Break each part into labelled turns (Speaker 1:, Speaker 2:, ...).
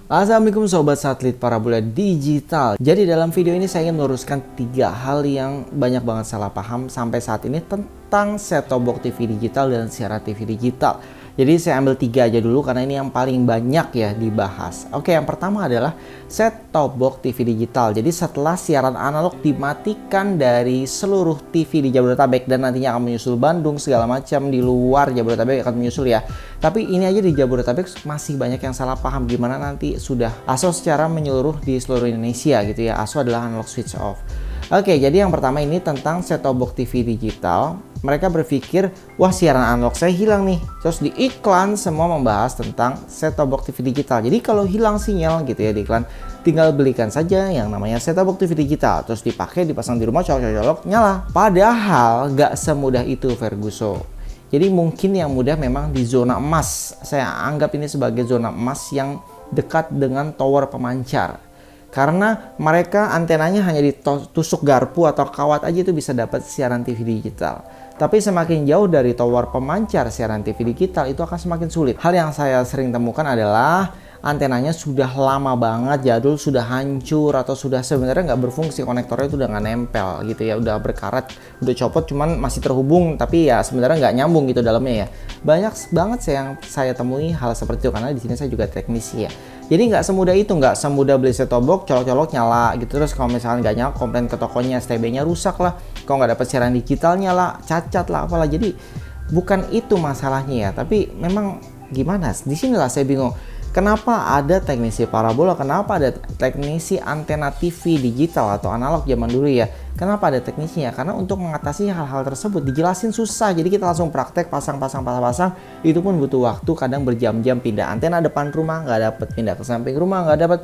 Speaker 1: Assalamualaikum sobat satelit parabola digital. Jadi dalam video ini saya ingin meluruskan 3 hal yang banyak banget salah paham sampai saat ini tentang set-top box TV digital dan siaran TV digital. Jadi saya ambil 3 aja dulu karena ini yang paling banyak ya dibahas. Oke, yang pertama adalah set-top box TV digital. Jadi setelah siaran analog dimatikan dari seluruh TV di Jabodetabek dan nantinya akan menyusul Bandung segala macam di luar Jabodetabek akan menyusul ya. Tapi ini aja di Jabodetabek masih banyak yang salah paham gimana nanti sudah ASO secara menyeluruh di seluruh Indonesia gitu ya. ASO adalah analog switch off. Oke, jadi yang pertama ini tentang set-top box TV digital. Mereka berpikir, wah siaran analog saya hilang nih. Terus di iklan semua membahas tentang set-top box TV digital. Jadi kalau hilang sinyal gitu ya di iklan, tinggal belikan saja yang namanya set-top box TV digital. Terus dipakai, dipasang di rumah, colok-colok, nyala. Padahal nggak semudah itu Ferguson. Jadi mungkin yang mudah memang di zona emas. Saya anggap ini sebagai zona emas yang dekat dengan tower pemancar. Karena mereka antenanya hanya ditusuk garpu atau kawat aja itu bisa dapat siaran TV digital. Tapi semakin jauh dari tower pemancar siaran TV digital itu akan semakin sulit. Hal yang saya sering temukan adalah antenanya sudah lama banget, jadul, sudah hancur atau sudah sebenarnya nggak berfungsi, konektornya itu udah nggak nempel gitu ya, udah berkarat, udah copot cuman masih terhubung tapi ya sebenarnya nggak nyambung gitu dalamnya ya. Banyak banget yang saya temui hal seperti itu karena di sini saya juga teknisi ya. Jadi nggak semudah itu, nggak semudah beli set-top box, colok-colok nyala gitu. Terus kalau misalnya nggak nyala, komplain ke tokonya, STB-nya rusak lah. Kalau nggak dapat siaran digitalnya lah, cacat lah, apalah. Jadi bukan itu masalahnya ya. Tapi memang gimana? Di sinilah saya bingung. Kenapa ada teknisi parabola? Kenapa ada teknisi antena TV digital atau analog zaman dulu ya? Kenapa ada teknisinya? Karena untuk mengatasi hal-hal tersebut dijelasin susah. Jadi kita langsung praktek pasang. Itu pun butuh waktu, kadang berjam-jam pindah antena depan rumah nggak dapat, pindah ke samping rumah nggak dapat,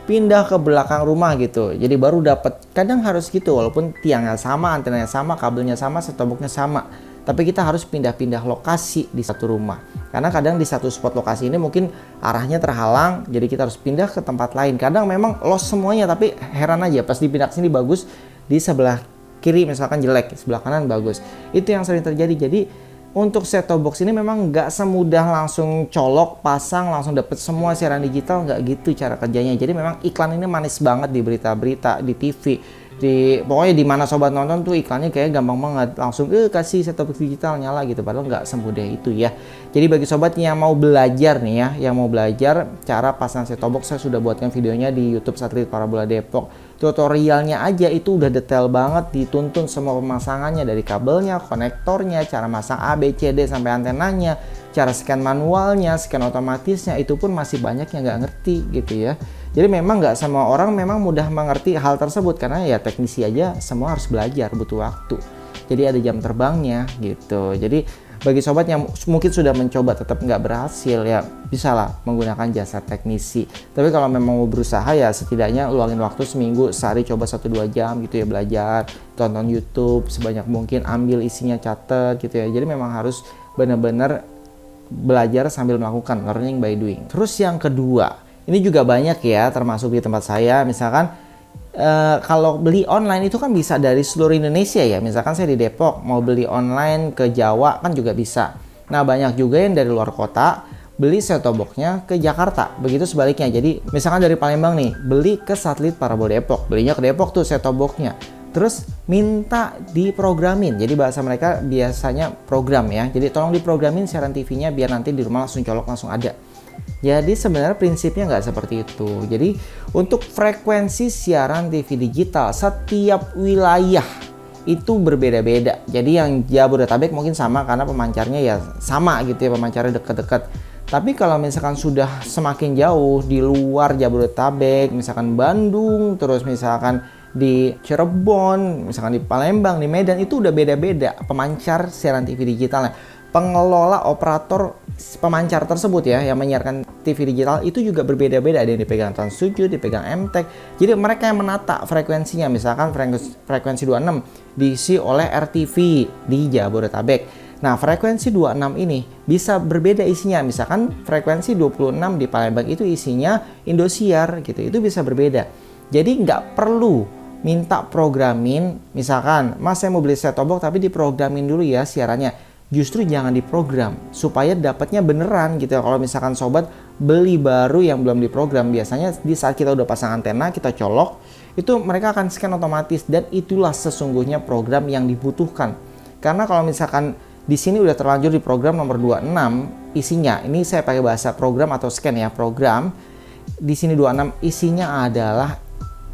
Speaker 1: pindah ke belakang rumah gitu. Jadi baru dapat. Kadang harus gitu walaupun tiangnya sama, antenanya sama, kabelnya sama, set-top box-nya sama. Tapi kita harus pindah-pindah lokasi di satu rumah. Karena kadang di satu spot lokasi ini mungkin arahnya terhalang, jadi kita harus pindah ke tempat lain. Kadang memang lost semuanya, tapi heran aja pas dipindah ke sini bagus, di sebelah kiri misalkan jelek, sebelah kanan bagus. Itu yang sering terjadi. Jadi untuk set-top box ini memang nggak semudah langsung colok, pasang, langsung dapet semua siaran digital, nggak gitu cara kerjanya. Jadi memang iklan ini manis banget di berita-berita, di TV. Pokoknya di mana sobat nonton tuh iklannya kayak gampang banget, langsung kasih set-top box digital nyala gitu, padahal nggak semudah itu ya. Jadi bagi sobat yang mau belajar nih ya, yang mau belajar cara pasang set-top box, saya sudah buatkan videonya di YouTube Satelit Parabola Depok. Tutorialnya aja itu udah detail banget, dituntun semua pemasangannya dari kabelnya, konektornya, cara masang A, B, C, D sampai antenanya, cara scan manualnya, scan otomatisnya, itu pun masih banyak yang nggak ngerti gitu ya. Jadi memang nggak semua orang memang mudah mengerti hal tersebut karena ya teknisi aja semua harus belajar, butuh waktu. Jadi ada jam terbangnya gitu. Jadi bagi sobat yang mungkin sudah mencoba tetap nggak berhasil ya bisalah menggunakan jasa teknisi. Tapi kalau memang mau berusaha ya setidaknya luangin waktu seminggu, sehari coba 1-2 jam gitu ya belajar, tonton YouTube sebanyak mungkin, ambil isinya, catat gitu ya. Jadi memang harus benar-benar belajar sambil melakukan, learning by doing. Terus yang kedua, ini juga banyak ya, termasuk di tempat saya. Misalkan kalau beli online itu kan bisa dari seluruh Indonesia ya. Misalkan saya di Depok, mau beli online ke Jawa kan juga bisa. Nah banyak juga yang dari luar kota beli set-top box-nya ke Jakarta. Begitu sebaliknya. Jadi misalkan dari Palembang nih, beli ke Satelit Parabola Depok. Belinya ke Depok tuh set-top box-nya. Terus minta diprogramin. Jadi bahasa mereka biasanya program ya. Jadi tolong diprogramin siaran TV-nya biar nanti di rumah langsung colok, langsung ada. Jadi sebenarnya prinsipnya nggak seperti itu. Jadi untuk frekuensi siaran TV digital setiap wilayah itu berbeda-beda. Jadi yang Jabodetabek mungkin sama karena pemancarnya ya sama gitu ya, pemancarnya dekat-dekat. Tapi kalau misalkan sudah semakin jauh di luar Jabodetabek, misalkan Bandung, terus misalkan di Cirebon, misalkan di Palembang, di Medan, itu udah beda-beda pemancar siaran TV digitalnya. Pengelola operator pemancar tersebut ya yang menyiarkan TV digital itu juga berbeda-beda. Ada yang dipegang Trans7, dipegang MTEK. Jadi mereka yang menata frekuensinya, misalkan frekuensi 26 diisi oleh RTV di Jabodetabek. Nah frekuensi 26 ini bisa berbeda isinya. Misalkan frekuensi 26 di Palembang itu isinya Indosiar gitu, itu bisa berbeda. Jadi nggak perlu minta programin, misalkan mas saya mau beli set-top box tapi diprogramin dulu ya siarannya. justru jangan diprogram supaya dapatnya beneran gitu ya. Kalau misalkan sobat beli baru yang belum diprogram, biasanya di saat kita udah pasang antena, kita colok, itu mereka akan scan otomatis, dan itulah sesungguhnya program yang dibutuhkan. Karena kalau misalkan di sini udah terlanjur di program nomor 26 isinya, ini saya pakai bahasa program atau scan ya, program. Di sini 26 isinya adalah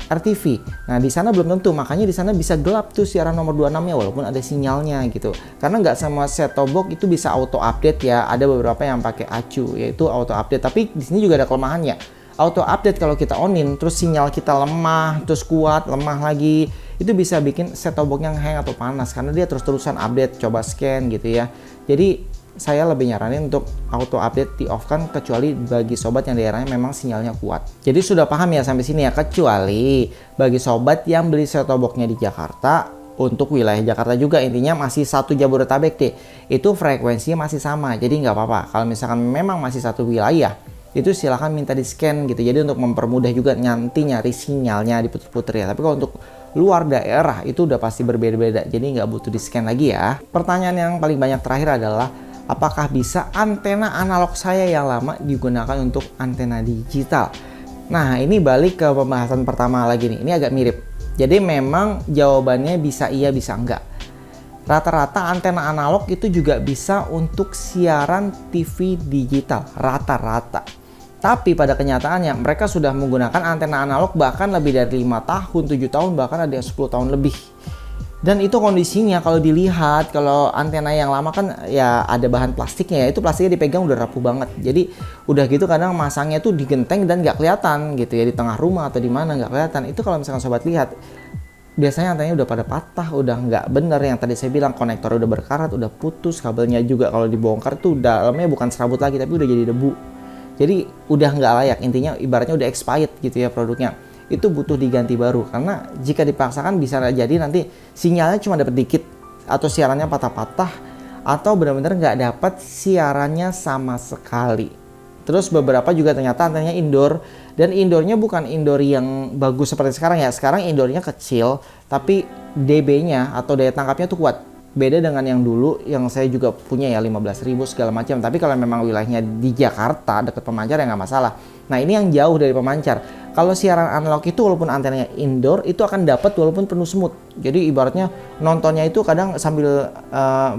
Speaker 1: RTV. Nah, di sana belum tentu, makanya di sana bisa gelap tuh siaran nomor 26-nya walaupun ada sinyalnya gitu. Karena nggak semua set-top box itu bisa auto update ya. Ada beberapa yang pakai acu yaitu auto update, tapi di sini juga ada kelemahannya. Auto update kalau kita onin, terus sinyal kita lemah, terus kuat, lemah lagi, itu bisa bikin set-top box-nya hang atau panas karena dia terus-terusan update, coba scan gitu ya. Jadi saya lebih nyaranin untuk auto update di off kan, kecuali bagi sobat yang daerahnya memang sinyalnya kuat. Jadi sudah paham ya sampai sini ya, kecuali bagi sobat yang beli set-top box-nya di Jakarta, untuk wilayah Jakarta juga, intinya masih satu Jabodetabek deh, itu frekuensinya masih sama, jadi nggak apa-apa. Kalau misalkan memang masih satu wilayah, itu silahkan minta di scan gitu, jadi untuk mempermudah juga nanti nyari sinyalnya diputer-puter ya. Tapi kalau untuk luar daerah itu udah pasti berbeda-beda, jadi nggak butuh di scan lagi ya. Pertanyaan yang paling banyak terakhir adalah, apakah bisa antena analog saya yang lama digunakan untuk antena digital? Nah, ini balik ke pembahasan pertama lagi nih. Ini agak mirip. Jadi memang jawabannya bisa iya, bisa enggak. Rata-rata antena analog itu juga bisa untuk siaran TV digital. Rata-rata. Tapi pada kenyataannya mereka sudah menggunakan antena analog bahkan lebih dari 5 tahun, 7 tahun, bahkan ada yang 10 tahun lebih. Dan itu kondisinya kalau dilihat, kalau antena yang lama kan ya ada bahan plastiknya ya, itu plastiknya dipegang udah rapuh banget. Jadi udah gitu kadang masangnya tuh digenteng dan nggak kelihatan gitu ya, di tengah rumah atau di mana nggak kelihatan. Itu kalau misalkan sobat lihat, biasanya antenanya udah pada patah, udah nggak bener. Yang tadi saya bilang konektor udah berkarat, udah putus, kabelnya juga kalau dibongkar tuh dalamnya bukan serabut lagi tapi udah jadi debu. Jadi udah nggak layak, intinya ibaratnya udah expired gitu ya produknya. Itu butuh diganti baru, karena jika dipaksakan bisa jadi nanti sinyalnya cuma dapat dikit atau siarannya patah-patah atau benar-benar nggak dapat siarannya sama sekali. Terus beberapa juga ternyata antenanya indoor, dan indoornya bukan indoor yang bagus seperti sekarang ya. Sekarang indoornya kecil tapi dB-nya atau daya tangkapnya tuh kuat. Beda dengan yang dulu yang saya juga punya ya 15.000 segala macam. Tapi kalau memang wilayahnya di Jakarta dekat pemancar ya nggak masalah. Nah, ini yang jauh dari pemancar. Kalau siaran analog itu walaupun antenanya indoor itu akan dapat walaupun penuh semut. Jadi ibaratnya nontonnya itu kadang sambil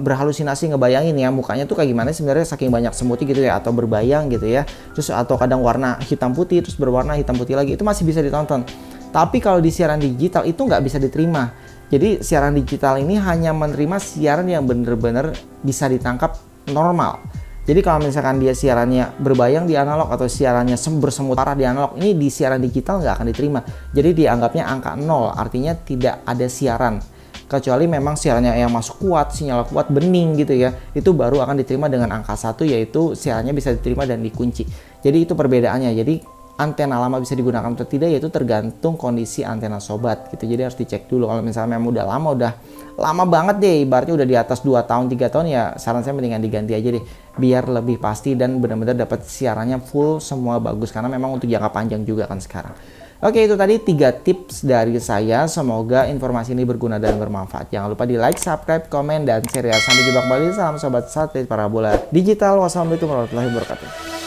Speaker 1: berhalusinasi ngebayangin ya mukanya tuh kayak gimana sebenarnya saking banyak semutnya gitu ya, atau berbayang gitu ya. Terus atau kadang warna hitam putih terus berwarna hitam putih lagi, itu masih bisa ditonton. Tapi kalau di siaran digital itu nggak bisa diterima. Jadi siaran digital ini hanya menerima siaran yang benar-benar bisa ditangkap normal. Jadi kalau misalkan dia siarannya berbayang di analog atau siarannya bersemut parah di analog, ini di siaran digital nggak akan diterima. Jadi dianggapnya angka 0, artinya tidak ada siaran. Kecuali memang siarannya yang masuk kuat, sinyal kuat, bening gitu ya, itu baru akan diterima dengan angka 1, yaitu siarannya bisa diterima dan dikunci. Jadi itu perbedaannya. Jadi antena lama bisa digunakan atau tidak, yaitu tergantung kondisi antena sobat gitu. Jadi harus dicek dulu. Kalau misalnya memang udah lama banget deh, ibaratnya udah di atas 2 tahun 3 tahun ya, saran saya mendingan diganti aja deh biar lebih pasti dan benar-benar dapat siarannya full semua bagus, karena memang untuk jangka panjang juga kan sekarang. Oke, itu tadi 3 tips dari saya. Semoga informasi ini berguna dan bermanfaat. Jangan lupa di like, subscribe, komen, dan share ya. Sampai jumpa kembali. Salam sobat satelit parabola digital. Wassalamualaikum warahmatullahi wabarakatuh.